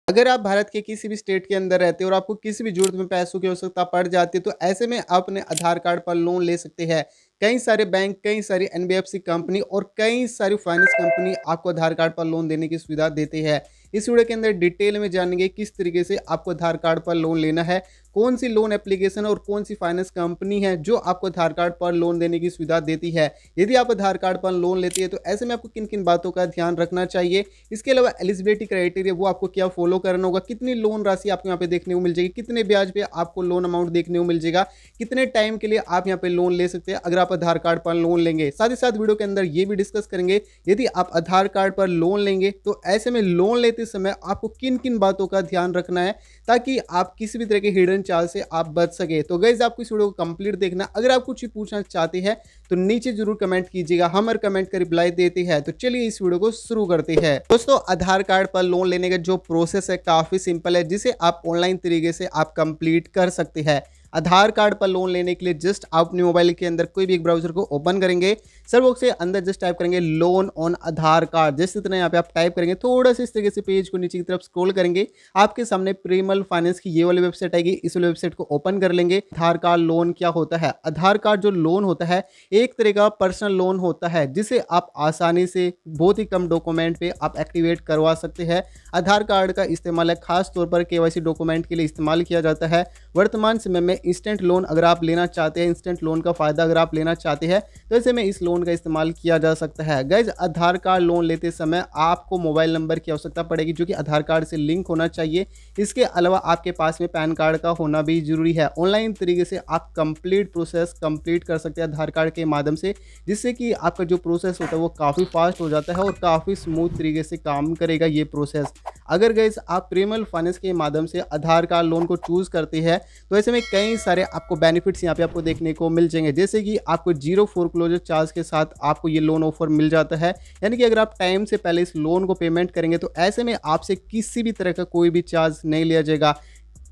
अगर आप भारत के किसी भी स्टेट के अंदर रहते हो और आपको किसी भी ज़रूरत में पैसों की आवश्यकता पड़ जाती है, तो ऐसे में आप अपने आधार कार्ड पर लोन ले सकते हैं। कई सारे बैंक, कई सारी एनबीएफसी कंपनी और कई सारी फाइनेंस कंपनी आपको आधार कार्ड पर लोन देने की सुविधा देती है। इस वीडियो के अंदर डिटेल में जानेंगे किस तरीके से आपको आधार कार्ड पर लोन लेना है, कौन सी लोन एप्लीकेशन और कौन सी फाइनेंस कंपनी है जो आपको आधार कार्ड पर लोन देने की सुविधा देती है। यदि आप आधार कार्ड पर लोन लेती है तो ऐसे में आपको किन-किन बातों का ध्यान रखना चाहिए। इसके अलावा एलिजिबिलिटी क्राइटेरिया वो आपको क्या फॉलो करना होगा, कितनी लोन राशि आपको यहाँ पे देखने को मिल जाएगी, कितने ब्याज पे आपको लोन अमाउंट देखने को मिल जाएगा, कितने टाइम के लिए आप यहाँ पे लोन ले सकते हैं अगर आप आधार कार्ड पर लोन लेंगे। साथ ही साथ वीडियो के अंदर ये भी डिस्कस करेंगे यदि आप आधार कार्ड पर लोन लेंगे तो ऐसे में लोन लेते समय आपको किन-किन बातों का ध्यान रखना है ताकि आप किसी भी तरह के हिडन चार्ज से आप बच सके। तो गाइस आपको इस वीडियो को कंप्लीट देखना। अगर आप कुछ भी पूछना चाहते हैं तो नीचे जरूर कमेंट कीजिएगा, हम हर कमेंट का रिप्लाई देते हैं। तो चलिए इस वीडियो को शुरू करते हैं। दोस्तों आधार कार्ड पर लोन लेने का जो प्रोसेस है काफी सिंपल है, जिसे आप ऑनलाइन तरीके से आप कंप्लीट कर सकते हैं। आधार कार्ड पर लोन लेने के लिए जस्ट आप अपने मोबाइल के अंदर कोई भी एक ब्राउजर को ओपन करेंगे, सर्च बॉक्स के अंदर जस्ट टाइप करेंगे लोन ऑन आधार कार्ड। जैसे इतना यहाँ पे आप टाइप करेंगे, थोड़ा सा इस तरीके से पेज को नीचे की तरफ स्क्रॉल करेंगे, आपके सामने प्रीमल फाइनेंस की ये वाली वेबसाइट आएगी। इस वाली वेबसाइट को ओपन कर लेंगे। आधार कार्ड लोन क्या होता है? आधार कार्ड जो लोन होता है एक तरह का पर्सनल लोन होता है, जिसे आप आसानी से बहुत ही कम डॉक्यूमेंट पे आप एक्टिवेट करवा सकते हैं। आधार कार्ड का इस्तेमाल है खास तौर पर केवाईसी डॉक्यूमेंट के लिए इस्तेमाल किया जाता है। वर्तमान समय में इंस्टेंट लोन अगर आप लेना चाहते हैं, इंस्टेंट लोन का फायदा अगर आप लेना चाहते हैं तो ऐसे में इस लोन का इस्तेमाल किया जा सकता है। गाइज आधार कार्ड लोन लेते समय आपको मोबाइल नंबर की आवश्यकता पड़ेगी जो कि आधार कार्ड से लिंक होना चाहिए। इसके अलावा आपके पास में पैन कार्ड का होना भी जरूरी है। ऑनलाइन तरीके से आप कंप्लीट प्रोसेस कंप्लीट कर सकते हैं आधार कार्ड के माध्यम से, जिससे कि आपका जो प्रोसेस होता है वो काफ़ी फास्ट हो जाता है और काफ़ी स्मूथ तरीके से काम करेगा ये प्रोसेस। अगर गाइज आप प्रीमल फाइनेंस के माध्यम से आधार कार्ड लोन को चूज़ करते हैं तो ऐसे में कई सारे आपको बेनिफिट्स यहाँ पे आपको देखने को मिल जाएंगे, जैसे कि आपको 0 फोरक्लोजर चार्ज के साथ आपको ये लोन ऑफर मिल जाता है। यानी कि अगर आप टाइम से पहले इस लोन को पेमेंट करेंगे तो ऐसे में आपसे किसी भी तरह का कोई भी चार्ज नहीं लिया जाएगा।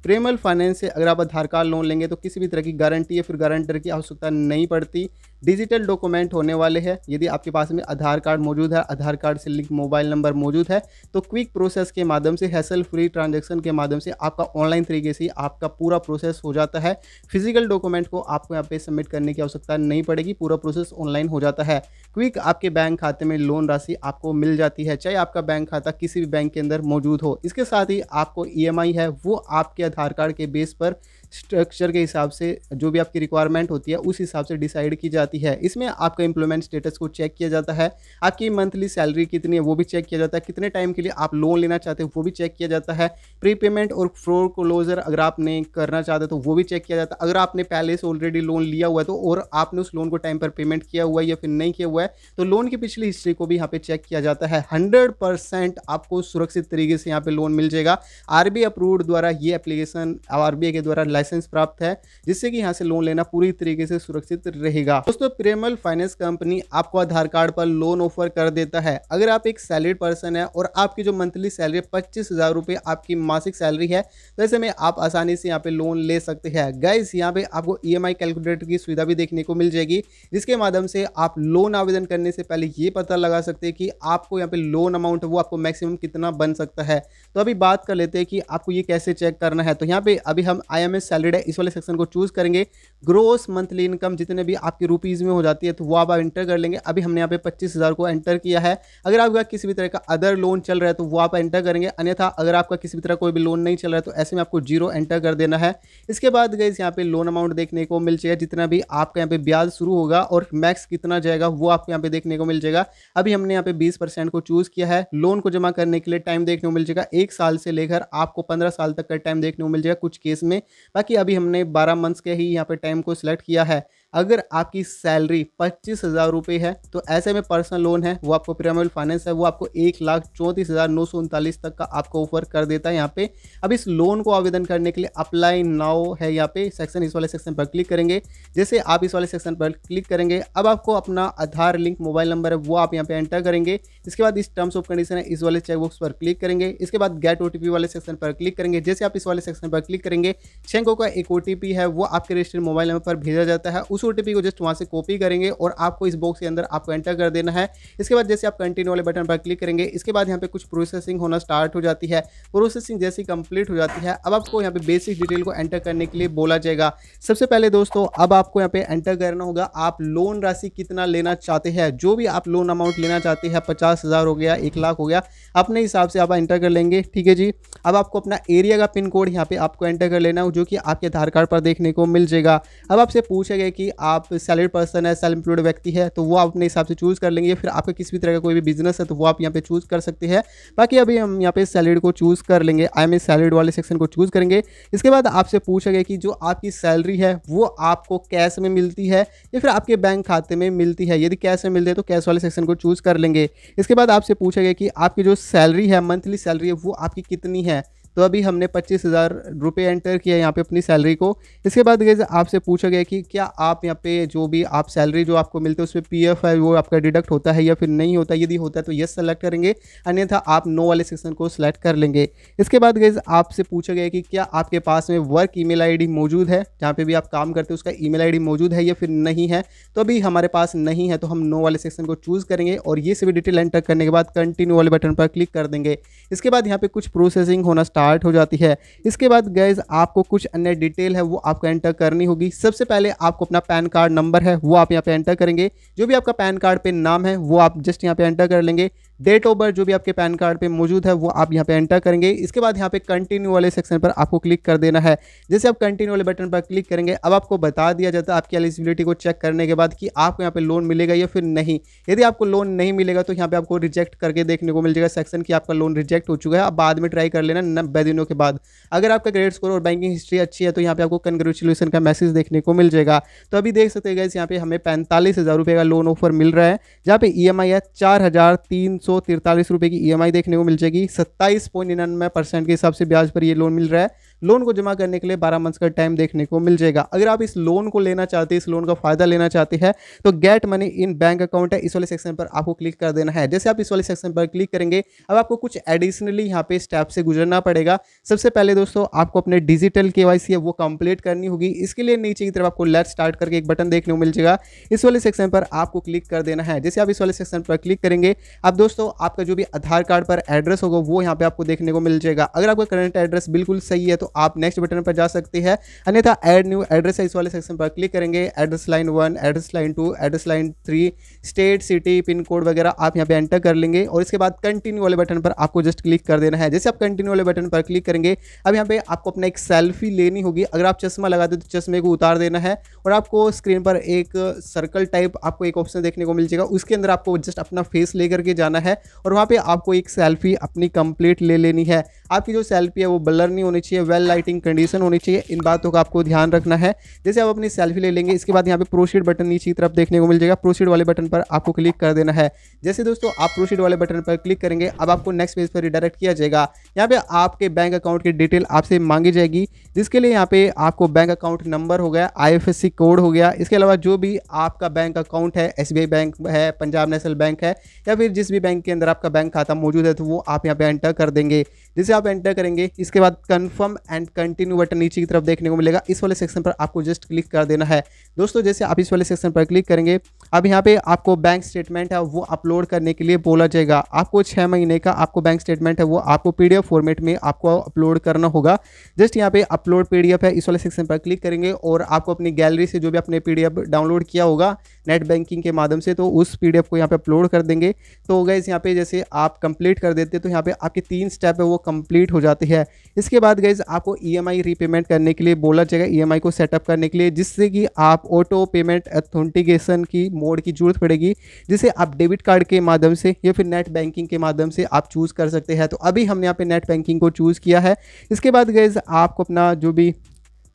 प्रीमल फाइनेंस से अगर आप आधार कार्ड लोन लेंगे तो किसी भी तरह की गारंटी या फिर गारंटर की आवश्यकता नहीं पड़ती। डिजिटल डॉक्यूमेंट होने वाले हैं। यदि आपके पास में आधार कार्ड मौजूद है, आधार कार्ड से लिंक मोबाइल नंबर मौजूद है, तो क्विक प्रोसेस के माध्यम से, हैसल फ्री ट्रांजैक्शन के माध्यम से आपका ऑनलाइन तरीके से आपका पूरा प्रोसेस हो जाता है। फिजिकल डॉक्यूमेंट को आपको यहाँ पे सबमिट करने की आवश्यकता नहीं पड़ेगी, पूरा प्रोसेस ऑनलाइन हो जाता है। क्विक आपके बैंक खाते में लोन राशि आपको मिल जाती है, चाहे आपका बैंक खाता किसी भी बैंक के अंदर मौजूद हो। इसके साथ ही आपको ईएमआई है वो आपके आधार कार्ड के बेस पर स्ट्रक्चर के हिसाब से जो भी आपकी रिक्वायरमेंट होती है उस हिसाब से डिसाइड की जाती है। इसमें आपका एम्प्लॉयमेंट स्टेटस को चेक किया जाता है, आपकी मंथली सैलरी कितनी है वो भी चेक किया जाता है, कितने टाइम के लिए आप लोन लेना चाहते हो वो भी चेक किया जाता है। प्री पेमेंट और फोरक्लोजर अगर आपने करना चाहते हो तो वो भी चेक किया जाता है। अगर आपने पहले से ऑलरेडी लोन लिया हुआ है तो और आपने उस लोन को टाइम पर पेमेंट किया हुआ है या फिर नहीं किया हुआ है तो लोन की पिछली हिस्ट्री को भी यहाँ पे चेक किया जाता है। 100% आपको सुरक्षित तरीके से यहाँ पे लोन मिल जाएगा। आरबीआई अप्रूव्ड द्वारा ये एप्लीकेशन आरबीआई के द्वारा लाइसेंस प्राप्त है, जिससे कि यहाँ से लोन लेना पूरी तरीके से सुरक्षित रहेगा। दोस्तों प्रीमल फाइनेंस कंपनी आपको आधार कार्ड पर लोन ऑफर कर देता है। अगर आप एक सैलरीड पर्सन है और आपकी जो मंथली सैलरी 25,000 रुपये आपकी मासिक सैलरी है तो ऐसे में आप आसानी से यहाँ पे लोन ले सकते हैं। गाइस यहाँ पे आपको ईएमआई कैलकुलेटर की सुविधा भी देखने को मिल जाएगी, जिसके माध्यम से आप लोन आवेदन करने से पहले ये पता लगा सकते हैं कि आपको यहाँ पे लोन अमाउंट वो आपको मैक्सिमम कितना बन सकता है। तो अभी बात कर लेते हैं कि आपको ये कैसे चेक करना है। तो यहाँ पे अभी हम IMS सैलरीड है इस वाले सेक्शन को चूज करेंगे। ग्रोस मंथली इनकम जितने भी आपकी रुपीज में हो जाती है तो वो आप एंटर कर लेंगे। अभी हमने यहाँ पे 25,000 को एंटर किया है। अगर आपका किसी भी तरह का अदर लोन चल रहा है तो वो आप एंटर करेंगे, अन्यथा अगर आपका किसी भी तरह कोई भी लोन नहीं चल रहा है तो ऐसे में आपको 0 एंटर कर देना है। इसके बाद गाइस यहाँ पे लोन अमाउंट देखने को मिल जाएगा, जितना भी आपका यहाँ पे ब्याज शुरू होगा और मैक्स कितना जाएगा वो आपको यहाँ पे देखने को मिल जाएगा। अभी हमने यहाँ पे 20% को चूज किया है। लोन को जमा करने के लिए टाइम देखने को मिल जाएगा 1 साल से लेकर आपको 15 साल तक का टाइम देखने को मिल जाएगा कुछ केस में। बाकी अभी हमने 12 मंथ्स के ही यहाँ पे टाइम को सिलेक्ट किया है। अगर आपकी सैलरी 25,000 रुपये है तो ऐसे में पर्सनल लोन है वो आपको प्रीमल फाइनेंस है वो आपको 1,34,939 तक का आपको ऑफर कर देता है यहाँ पे। अब इस लोन को आवेदन करने के लिए अप्लाई नाउ है यहाँ पे सेक्शन, इस वाले सेक्शन पर क्लिक करेंगे। जैसे आप इस वाले सेक्शन पर क्लिक करेंगे अब आपको अपना आधार लिंक मोबाइल नंबर है वो आप यहाँ पे एंटर करेंगे। इसके बाद इस टर्म्स ऑफ कंडीशन है इस वाले चेकबॉक्स पर क्लिक करेंगे। इसके बाद गेट ओटीपी वाले सेक्शन पर क्लिक करेंगे। जैसे आप इस वाले सेक्शन पर क्लिक करेंगे 6 अंकों का एक ओटीपी है वो आपके रजिस्टर्ड मोबाइल नंबर पर भेजा जाता है। उस उस ओटीपी को जस्ट वहाँ से कॉपी करेंगे और आपको इस बॉक्स के अंदर आपको एंटर कर देना है। इसके बाद जैसे आप कंटिन्यू वाले बटन पर क्लिक करेंगे, इसके बाद यहाँ पे कुछ प्रोसेसिंग होना स्टार्ट हो जाती है। प्रोसेसिंग जैसी कंप्लीट हो जाती है, अब आपको यहाँ पे बेसिक डिटेल को एंटर करने के लिए बोला जाएगा। सबसे पहले दोस्तों अब आपको यहाँ पे एंटर करना होगा आप लोन राशि कितना लेना चाहते हैं। जो भी आप लोन अमाउंट लेना चाहते हैं, 50,000 हो गया, 1 लाख हो गया, अपने हिसाब से आप एंटर कर लेंगे। ठीक है जी। अब आपको अपना एरिया का पिन कोड यहाँ पे आपको एंटर कर लेना है, जो कि आपके आधार कार्ड पर देखने को मिल जाएगा। अब आपसे पूछेगा कि आप सैलरी पर्सन है, सेल्फ एम्प्लॉयड व्यक्ति है, तो वो आप अपने हिसाब से चूज़ कर लेंगे। फिर आपका किसी भी तरह का कोई भी बिजनेस है तो वो आप यहाँ पे चूज़ कर सकते हैं। बाकी अभी हम यहाँ पे सैलरी को चूज़ कर लेंगे, आई एम ए सैलरीड वाले सेक्शन को चूज़ करेंगे। इसके बाद आपसे पूछेगा कि जो आपकी सैलरी है वो आपको कैश में मिलती है या फिर आपके बैंक खाते में मिलती है। यदि कैश में मिलती है तो कैश वाले सेक्शन को चूज़ कर लेंगे। इसके बाद आपसे पूछेगा कि आपकी जो सैलरी है, मंथली सैलरी है, वो आपकी कितनी है। तो अभी हमने 25,000 रुपये एंटर किया यहाँ पे अपनी सैलरी को। इसके बाद गाइस आपसे पूछा गया कि क्या आप यहाँ पे जो भी आप सैलरी जो आपको मिलते है उसमें पीएफ है वो आपका डिडक्ट होता है या फिर नहीं होता। यदि होता है तो यस सेलेक्ट करेंगे, अन्यथा आप नो वाले सेक्शन को सिलेक्ट कर लेंगे। इसके बाद गाइस आपसे पूछा गया कि क्या आपके पास में वर्क ईमेल आईडी मौजूद है, जहाँ पे भी आप काम करते हैं उसका ईमेल आईडी मौजूद है या फिर नहीं है। तो अभी हमारे पास नहीं है तो हम नो वाले सेक्शन को चूज़ करेंगे और ये सभी डिटेल एंटर करने के बाद कंटिन्यू वाले बटन पर क्लिक कर देंगे। इसके बाद यहाँ पे कुछ प्रोसेसिंग होना स्टार्ट हो जाती है। इसके बाद गाइस आपको कुछ अन्य डिटेल है वो आपको एंटर करनी होगी। सबसे पहले आपको अपना पैन कार्ड नंबर है वो आप यहाँ पे एंटर करेंगे। जो भी आपका पैन कार्ड पे नाम है वो आप जस्ट यहाँ पे एंटर कर लेंगे। डेट ऑफ बर्थ जो भी आपके पैन कार्ड पे मौजूद है वो आप यहाँ पे एंटर करेंगे। इसके बाद यहाँ पे कंटिन्यू वाले सेक्शन पर आपको क्लिक कर देना है। जैसे आप कंटिन्यू वाले बटन पर क्लिक करेंगे, अब आपको बता दिया जाता है आपकी एलिजिबिलिटी को चेक करने के बाद कि आपको यहाँ पे लोन मिलेगा या फिर नहीं। यदि आपको लोन नहीं मिलेगा तो यहाँ पे आपको रिजेक्ट करके देखने को मिल जाएगा सेक्शन कि आपका लोन रिजेक्ट हो चुका है। आप बाद में ट्राई कर लेना 90 दिनों के बाद। अगर आपका क्रेडिट स्कोर और बैंकिंग हिस्ट्री अच्छी है तो यहाँ पे आपको कंग्रेचुलेसन का मैसेज देखने को मिल जाएगा। तो अभी देख सकते हैं गाइस यहाँ पे हमें 45,000 रुपये का लोन ऑफर मिल रहा है, जहाँ पे ईएमआई है 4,343 रुपये की ईएमआई देखने को मिल जाएगी। 27.99% के हिसाब से ब्याज पर ये लोन मिल रहा है। लोन को जमा करने के लिए 12 मंथ्स का टाइम देखने को मिल जाएगा। अगर आप इस लोन को लेना चाहते हैं, इस लोन का फायदा लेना चाहते हैं तो get money in bank account है, इस वाले सेक्शन पर आपको क्लिक कर देना है। जैसे आप इस वाले सेक्शन पर क्लिक करेंगे, अब आपको कुछ एडिशनली यहाँ पे स्टेप से गुजरना पड़ेगा। सबसे पहले दोस्तों आपको अपने डिजिटल केवाईसी है वो कंप्लीट करनी होगी। इसके लिए नीचे की तरफ आपको लेट्स स्टार्ट करके एक बटन देखने को मिल जाएगा, इस वाले सेक्शन पर आपको क्लिक कर देना है। जैसे आप इस वाले सेक्शन पर क्लिक करेंगे, अब दोस्तों आपका जो भी आधार कार्ड पर एड्रेस होगा वो यहाँ पे आपको देखने को मिल जाएगा। अगर आपका करंट एड्रेस बिल्कुल सही है तो आप नेक्स्ट बटन पर जा सकते हैं, अन्यथा ऐड न्यू एड्रेस है इस वाले सेक्शन पर क्लिक करेंगे। Address line 1, address line 2, address line 3, state, city, pin code वगैरह आप यहाँ पे एंटर कर लेंगे और इसके बाद कंटिन्यू वाले बटन पर आपको जस्ट क्लिक कर देना है। जैसे आप कंटिन्यू वाले बटन पर क्लिक करेंगे, अब यहाँ पे आपको अपना एक सेल्फी लेनी होगी। अगर आप चश्मा लगाते हो तो चश्मे को उतार देना है और आपको स्क्रीन पर एक सर्कल टाइप आपको एक ऑप्शन देखने को मिल जाएगा, उसके अंदर आपको जस्ट अपना फेस लेकर के जाना है और वहाँ पे आपको एक सेल्फी अपनी कंप्लीट ले लेनी है। आपकी जो सेल्फी है वो ब्लर नहीं होनी चाहिए, वेल लाइटिंग कंडीशन होनी चाहिए, इन बातों का आपको ध्यान रखना है। जैसे आप अपनी सेल्फी ले लेंगे, इसके बाद यहाँ पे प्रोसीड बटन नीचे की तरफ देखने को मिल जाएगा, प्रोसीड वाले बटन पर आपको क्लिक कर देना है। जैसे दोस्तों आप प्रोसीड वाले बटन पर क्लिक करेंगे, अब आपको नेक्स्ट पेज पर रिडायरेक्ट किया जाएगा। यहाँ पे आपके बैंक अकाउंट की डिटेल आपसे मांगी जाएगी, जिसके लिए यहाँ पे आपको बैंक अकाउंट नंबर हो गया, IFSC कोड हो गया, इसके अलावा जो भी आपका बैंक अकाउंट है, SBI बैंक है, पंजाब नेशनल बैंक है या फिर जिस भी बैंक के अंदर आपका बैंक खाता मौजूद है तो वो आप यहाँ पे एंटर कर देंगे। जैसे आप एंटर करेंगे, इसके बाद कंफर्म एंड कंटिन्यू बटन नीचे की तरफ देखने को मिलेगा, इस वाले सेक्शन पर आपको जस्ट क्लिक कर देना है। दोस्तों जैसे आप इस वाले सेक्शन पर क्लिक करेंगे, अब यहाँ पे आपको बैंक स्टेटमेंट है वो अपलोड करने के लिए बोला जाएगा। आपको 6 महीने का आपको बैंक स्टेटमेंट है वो आपको PDF फॉर्मेट में आपको अपलोड करना होगा। जस्ट यहाँ पे अपलोड PDF है, इस वाले सेक्शन पर क्लिक करेंगे और आपको अपनी गैलरी से जो भी अपने PDF डाउनलोड किया होगा नेट बैंकिंग के माध्यम से, तो उस PDF को यहाँ पे अपलोड कर देंगे। तो गाइस यहाँ पे जैसे आप कंप्लीट कर देते तो यहाँ पे आपके 3 स्टेप है वो कंप्लीट हो जाती है। इसके बाद गाइस आपको EMI रीपेमेंट करने के लिए बोला जाएगा, EMI को सेटअप करने के लिए, जिससे कि आप ऑटो पेमेंट ऑथेंटिकेशन की मोड की जरूरत पड़ेगी, जिसे आप डेबिट कार्ड के माध्यम से या फिर नेट बैंकिंग के माध्यम से आप चूज़ कर सकते हैं। तो अभी हमने यहाँ पे नेट बैंकिंग को चूज़ किया है। इसके बाद गाइस आपको अपना जो भी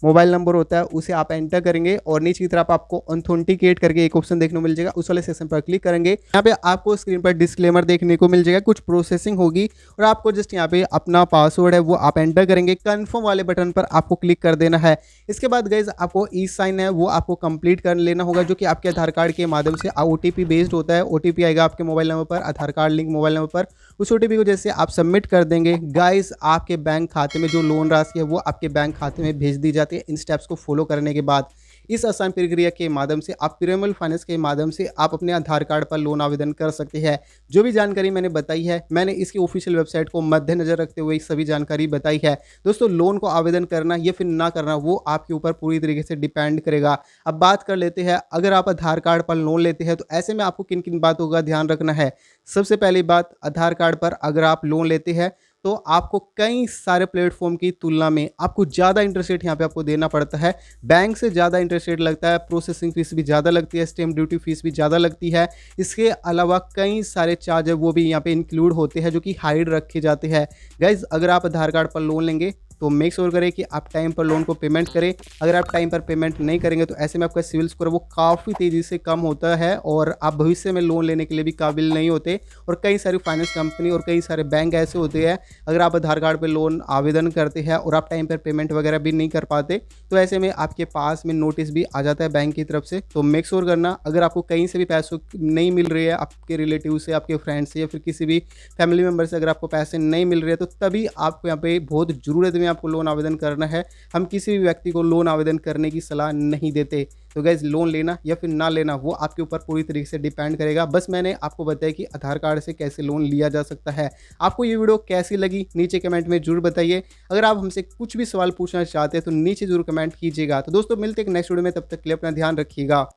मोबाइल नंबर होता है उसे आप एंटर करेंगे और नीचे की तरफ आपको ऑथेंटिकेट करके एक ऑप्शन देखने को मिल जाएगा, उस वाले सेक्शन पर क्लिक करेंगे। यहाँ पे आपको स्क्रीन पर डिस्क्लेमर देखने को मिल जाएगा, कुछ प्रोसेसिंग होगी और आपको जस्ट यहाँ पे अपना पासवर्ड है वो आप एंटर करेंगे। कंफर्म वाले बटन पर आपको क्लिक कर देना है। इसके बाद गाइज आपको ई-साइन है वो आपको कंप्लीट कर लेना होगा, जो कि आपके आधार कार्ड के माध्यम से OTP बेस्ड होता है। OTP आएगा आपके मोबाइल नंबर पर, आधार कार्ड लिंक मोबाइल नंबर पर। उस OTP को जैसे आप सबमिट कर देंगे, गाइज आपके बैंक खाते में जो लोन राशि है वो आपके बैंक खाते में भेज दी जाती है इन स्टेप्स को फॉलो करने के बाद। इस आसान प्रक्रिया के माध्यम से आप पिरामल फाइनेंस के माध्यम से आप अपने आधार कार्ड पर लोन आवेदन कर सकते हैं। जो भी जानकारी मैंने बताई है, मैंने इसकी ऑफिशियल वेबसाइट को मद्देनजर रखते हुए सभी जानकारी बताई है। दोस्तों, लोन को आवेदन करना या फिर ना करना वो आपके ऊपर पूरी तरीके से डिपेंड करेगा। अब बात कर लेते हैं, अगर आप आधार कार्ड पर लोन लेते हैं तो ऐसे में आपको किन किन बातों का ध्यान रखना है। सबसे पहली बात, आधार कार्ड पर अगर आप लोन लेते हैं तो आपको कई सारे प्लेटफॉर्म की तुलना में आपको ज़्यादा इंटरेस्ट रेट यहाँ पे आपको देना पड़ता है। बैंक से ज़्यादा इंटरेस्ट रेट लगता है, प्रोसेसिंग फीस भी ज़्यादा लगती है, स्टैम्प ड्यूटी फीस भी ज़्यादा लगती है। इसके अलावा कई सारे चार्ज है वो भी यहाँ पे इंक्लूड होते हैं जो कि हाइड रखे जाते हैं। गाइज, अगर आप आधार कार्ड पर लोन लेंगे तो मेक श्योर करें कि आप टाइम पर लोन को पेमेंट करें। अगर आप टाइम पर पेमेंट नहीं करेंगे तो ऐसे में आपका सिविल स्कोर वो काफ़ी तेज़ी से कम होता है और आप भविष्य में लोन लेने के लिए भी काबिल नहीं होते। और कई सारी फाइनेंस कंपनी और कई सारे बैंक ऐसे होते हैं, अगर आप आधार कार्ड पर लोन आवेदन करते हैं और आप टाइम पर पेमेंट वगैरह भी नहीं कर पाते तो ऐसे में आपके पास में नोटिस भी आ जाता है बैंक की तरफ से। तो मेक श्योर करना, अगर आपको कहीं से भी पैसों नहीं मिल रही है, आपके रिलेटिव से, आपके फ्रेंड से या फिर किसी भी फैमिली मेम्बर से अगर आपको पैसे नहीं मिल रहे हैं तो तभी आपको यहाँ पे बहुत ज़रूरत में आपको लोन आवेदन करना है। हम किसी भी व्यक्ति को लोन आवेदन करने की सलाह नहीं देते। तो गाइज, लोन लेना या फिर ना लेना वो आपके ऊपर पूरी तरीके से डिपेंड करेगा। बस मैंने आपको बताया कि आधार कार्ड से कैसे लोन लिया जा सकता है। आपको ये वीडियो कैसी लगी नीचे कमेंट में जरूर बताइए। अगर आप हमसे कुछ भी सवाल पूछना चाहते हैं तो नीचे जरूर कमेंट कीजिएगा। तो दोस्तों, मिलते हैं एक नेक्स्ट वीडियो में, तब तक के लिए अपना ध्यान रखिएगा।